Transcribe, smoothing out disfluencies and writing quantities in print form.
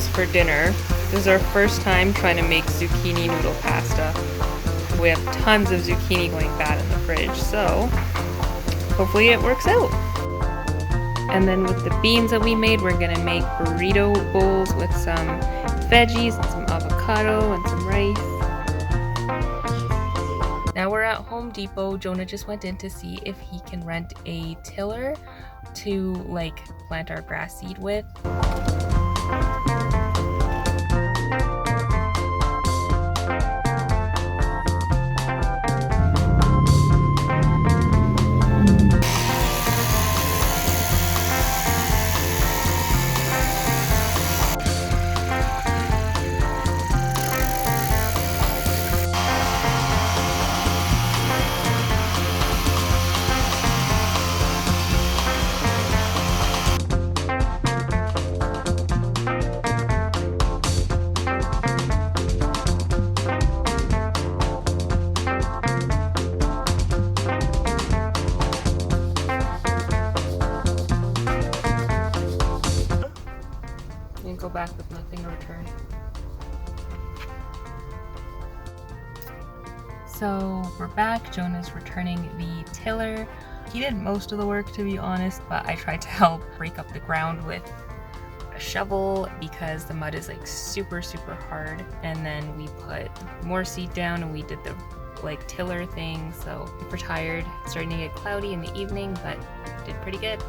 noodles for dinner. This is our first time trying to make zucchini noodle pasta. We have tons of zucchini going bad in the fridge, so hopefully it works out. And then with the beans that we made, we're gonna make burrito bowls with some veggies and some avocado and some rice. Now we're at Home Depot. Jonah just went in to see if he can rent a tiller to plant our grass seed with. And go back with nothing to return. So we're back. Jonah's returning the tiller. He did most of the work, to be honest, but I tried to help break up the ground with a shovel because the mud is super hard. And then we put more seed down and we did the tiller thing. So we're tired. It's starting to get cloudy in the evening, but did pretty good.